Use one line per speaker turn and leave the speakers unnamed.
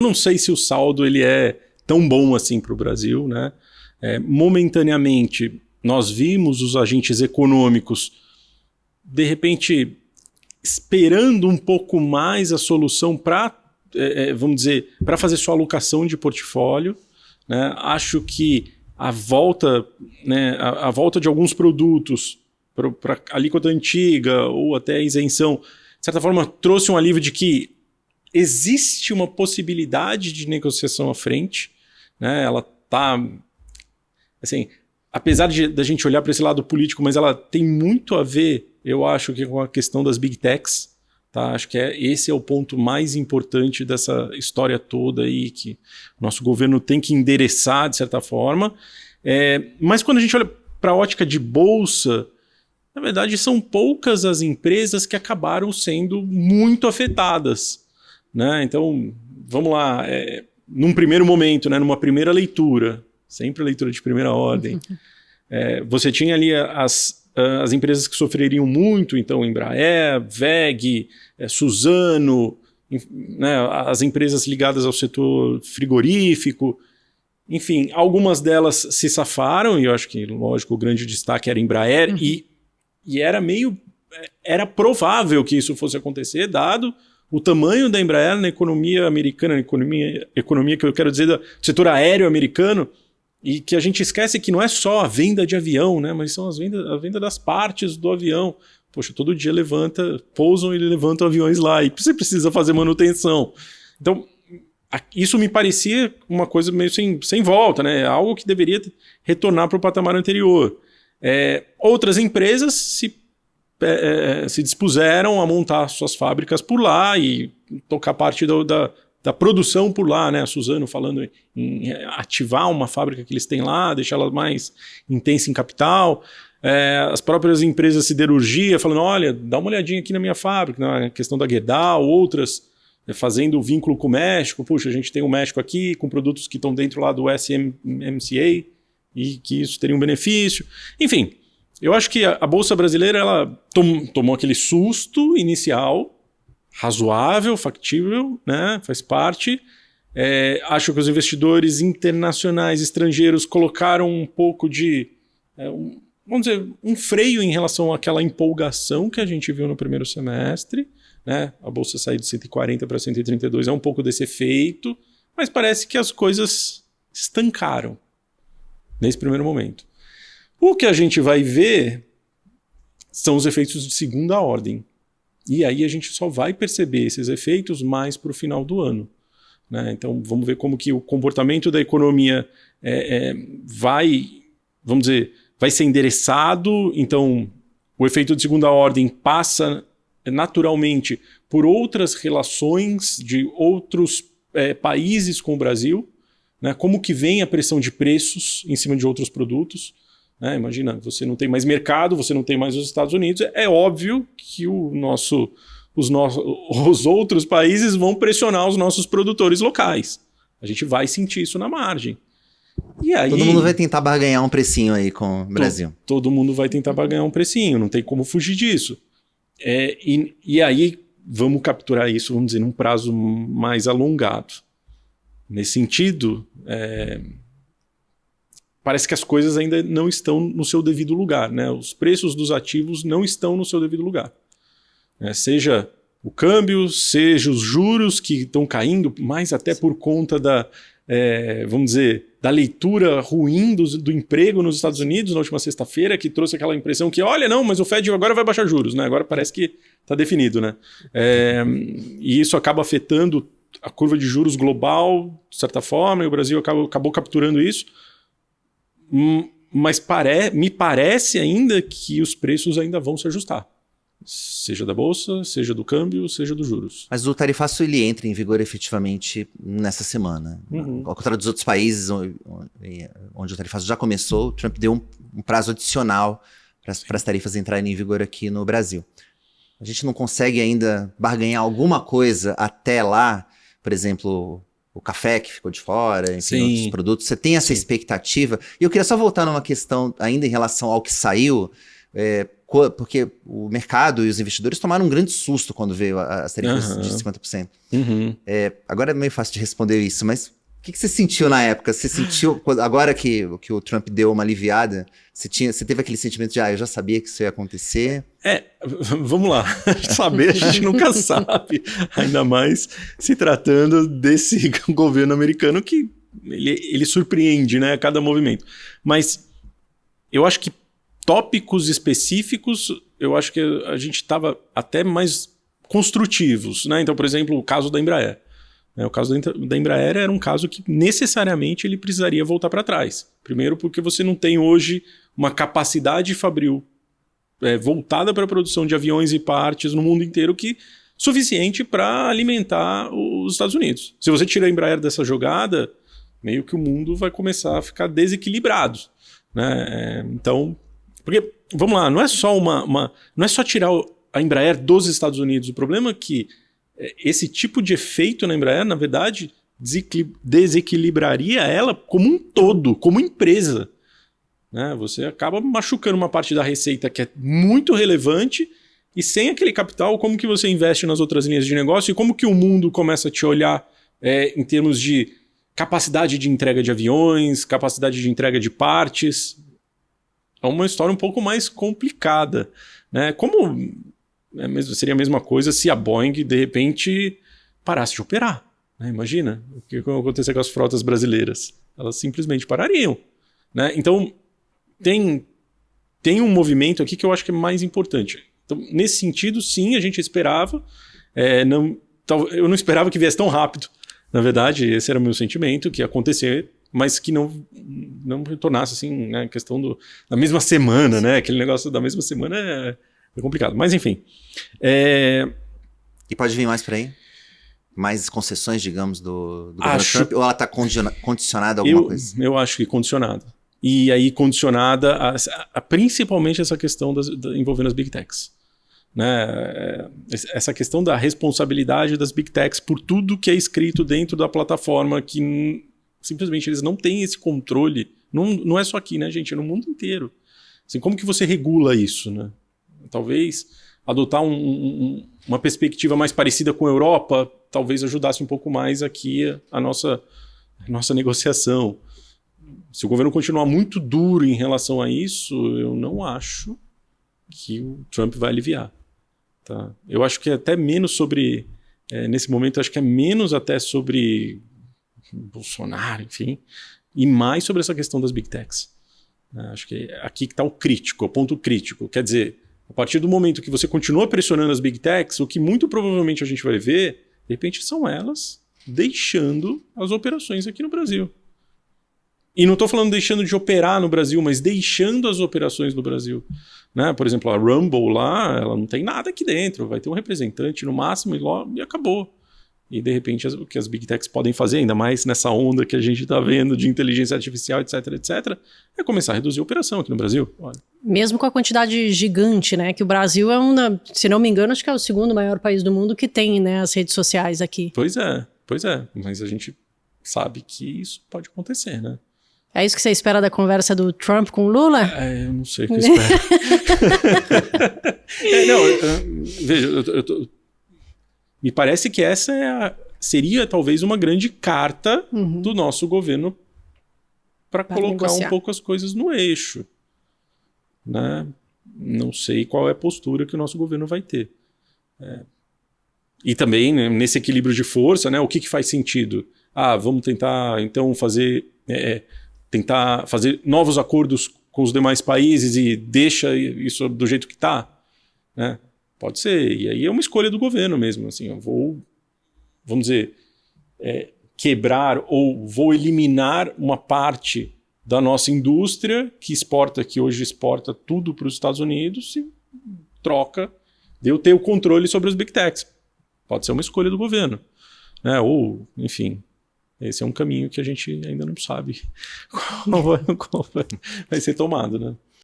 não sei se o saldo ele é tão bom assim para o Brasil, né? Momentaneamente, nós vimos os agentes econômicos, de repente, esperando um pouco mais a solução para, vamos dizer, para fazer sua alocação de portfólio, né? Acho que a volta, né, a volta de alguns produtos para a alíquota antiga ou até a isenção, de certa forma, trouxe um alívio de que existe uma possibilidade de negociação à frente, né? Ela está, assim, apesar da gente olhar para esse lado político, mas ela tem muito a ver, eu acho, que com a questão das big techs. Tá? Acho que esse é o ponto mais importante dessa história toda aí, que o nosso governo tem que endereçar, de certa forma. Mas quando a gente olha para a ótica de bolsa, na verdade, são poucas as empresas que acabaram sendo muito afetadas, né? Então, vamos lá, num primeiro momento, né, numa primeira leitura, sempre leitura de primeira ordem, você tinha ali as empresas que sofreriam muito, então Embraer, WEG, Suzano, né, as empresas ligadas ao setor frigorífico, enfim, algumas delas se safaram, e eu acho que, lógico, o grande destaque era Embraer, e era provável que isso fosse acontecer, dado o tamanho da Embraer na economia americana, economia que eu quero dizer do setor aéreo americano, e que a gente esquece que não é só a venda de avião, né, mas são a venda das partes do avião. Poxa, todo dia pousam e levantam aviões lá, e você precisa fazer manutenção. Então, isso me parecia uma coisa meio sem volta, né? Algo que deveria retornar para o patamar anterior. Outras empresas se dispuseram a montar suas fábricas por lá e tocar parte da produção por lá, né? A Suzano falando em ativar uma fábrica que eles têm lá, deixar ela mais intensa em capital. As próprias empresas de siderurgia falando, olha, dá uma olhadinha aqui na minha fábrica, na questão da Gerdau, outras fazendo o vínculo com o México. Puxa, a gente tem o México aqui com produtos que estão dentro lá do SMCA e que isso teria um benefício. Enfim, eu acho que a Bolsa Brasileira ela tomou aquele susto inicial, razoável, factível, né? Faz parte. Acho que os investidores internacionais, estrangeiros, colocaram um pouco de, vamos dizer, um freio em relação àquela empolgação que a gente viu no primeiro semestre, né? A Bolsa sair de 140 para 132 é um pouco desse efeito, mas parece que as coisas estancaram nesse primeiro momento. O que a gente vai ver são os efeitos de segunda ordem. E aí a gente só vai perceber esses efeitos mais para o final do ano, né? Então vamos ver como que o comportamento da economia vamos dizer, vai ser endereçado. Então o efeito de segunda ordem passa naturalmente por outras relações de outros países com o Brasil, né? Como que vem a pressão de preços em cima de outros produtos. Imagina, você não tem mais mercado, você não tem mais os Estados Unidos, é óbvio que os outros países vão pressionar os nossos produtores locais. A gente vai sentir isso na margem. E aí,
todo mundo vai tentar barganhar um precinho aí com o Brasil.
Todo mundo vai tentar barganhar um precinho, não tem como fugir disso. E aí vamos capturar isso, vamos dizer, num prazo mais alongado. Nesse sentido, parece que as coisas ainda não estão no seu devido lugar, né? Os preços dos ativos não estão no seu devido lugar. Seja o câmbio, seja os juros que estão caindo, mas até por conta vamos dizer, da leitura ruim do emprego nos Estados Unidos na última sexta-feira, que trouxe aquela impressão que, olha, não, mas o Fed agora vai baixar juros, né? Agora parece que está definido, né? E isso acaba afetando a curva de juros global, de certa forma, e o Brasil acabou capturando isso. Mas me parece ainda que os preços ainda vão se ajustar. Seja da Bolsa, seja do câmbio, seja dos juros.
Mas o tarifaço ele entra em vigor efetivamente nessa semana. Ao contrário dos outros países onde o tarifaço já começou, o Trump deu um prazo adicional para as tarifas entrarem em vigor aqui no Brasil. A gente não consegue ainda barganhar alguma coisa até lá, por exemplo, o café que ficou de fora, enfim, outros produtos. Você tem essa expectativa? E eu queria só voltar numa questão ainda em relação ao que saiu. porque o mercado e os investidores tomaram um grande susto quando veio as tarifas de 50%. Agora é meio fácil de responder isso, mas o que você sentiu na época? Você sentiu, agora que o Trump deu uma aliviada, você teve aquele sentimento de, eu já sabia que isso ia acontecer?
Vamos lá. Saber a gente nunca sabe. Ainda mais se tratando desse governo americano que ele surpreende, né, a cada movimento. Mas eu acho que tópicos específicos, eu acho que a gente estava até mais construtivos, né? Então, por exemplo, o caso da Embraer. O caso da Embraer era um caso que necessariamente ele precisaria voltar para trás. Primeiro porque você não tem hoje uma capacidade fabril voltada para a produção de aviões e partes no mundo inteiro suficiente para alimentar os Estados Unidos. Se você tirar a Embraer dessa jogada, meio que o mundo vai começar a ficar desequilibrado, né? Então, porque, vamos lá, não é só não é só tirar a Embraer dos Estados Unidos. O problema é que esse tipo de efeito na Embraer, na verdade, desequilibraria ela como um todo, como empresa, né? Você acaba machucando uma parte da receita que é muito relevante e sem aquele capital, como que você investe nas outras linhas de negócio e como que o mundo começa a te olhar em termos de capacidade de entrega de aviões, capacidade de entrega de partes. É uma história um pouco mais complicada, né? Seria a mesma coisa se a Boeing, de repente, parasse de operar, né? Imagina o que ia acontecer com as frotas brasileiras. Elas simplesmente parariam, né? Então, tem um movimento aqui que eu acho que é mais importante. Então, nesse sentido, sim, a gente esperava. Eu não esperava que viesse tão rápido. Na verdade, esse era o meu sentimento, que ia acontecer, mas que não retornasse assim, né? A questão da mesma semana, né? Aquele negócio da mesma semana é complicado. Mas, enfim.
E pode vir mais por aí? Mais concessões, digamos, do governo Trump? Ou ela está condicionada a alguma coisa?
Eu acho que condicionada. E aí condicionada a principalmente essa questão envolvendo as Big Techs. Né? Essa questão da responsabilidade das Big Techs por tudo que é escrito dentro da plataforma, que simplesmente eles não têm esse controle. Não é só aqui, né, gente? É no mundo inteiro. Assim, como que você regula isso, né? Talvez adotar uma perspectiva mais parecida com a Europa talvez ajudasse um pouco mais aqui a nossa negociação. Se o governo continuar muito duro em relação a isso, eu não acho que o Trump vai aliviar. Tá? Eu acho que é até menos sobre... nesse momento, acho que é menos até sobre Bolsonaro, enfim, e mais sobre essa questão das Big Techs. Acho que é aqui que está o crítico, o ponto crítico. Quer dizer, a partir do momento que você continua pressionando as Big Techs, o que muito provavelmente a gente vai ver, de repente, são elas deixando as operações aqui no Brasil. E não estou falando deixando de operar no Brasil, mas deixando as operações no Brasil. Né? Por exemplo, a Rumble lá, ela não tem nada aqui dentro, vai ter um representante no máximo e acabou. E de repente o que as Big Techs podem fazer, ainda mais nessa onda que a gente está vendo de inteligência artificial, etc, etc, é começar a reduzir a operação aqui no Brasil. Olha.
Mesmo com a quantidade gigante, né? Que o Brasil é se não me engano, acho que é o segundo maior país do mundo que tem, né, as redes sociais aqui.
Pois é. Mas a gente sabe que isso pode acontecer, né?
É isso que você espera da conversa do Trump com o Lula?
Eu não sei o que eu espero. Veja, me parece que essa seria talvez uma grande carta do nosso governo para colocar negociar um pouco as coisas no eixo. Né? Não sei qual é a postura que o nosso governo vai ter. E também, né, nesse equilíbrio de força, né, o que faz sentido? Vamos tentar então tentar fazer novos acordos com os demais países e deixa isso do jeito que está, né? Pode ser. E aí é uma escolha do governo mesmo. Assim, eu vou, vamos dizer, quebrar ou vou eliminar uma parte da nossa indústria que hoje exporta tudo para os Estados Unidos e troca de eu ter o controle sobre os Big Techs. Pode ser uma escolha do governo, né? Ou, enfim, esse é um caminho que a gente ainda não sabe qual vai ser tomado, né?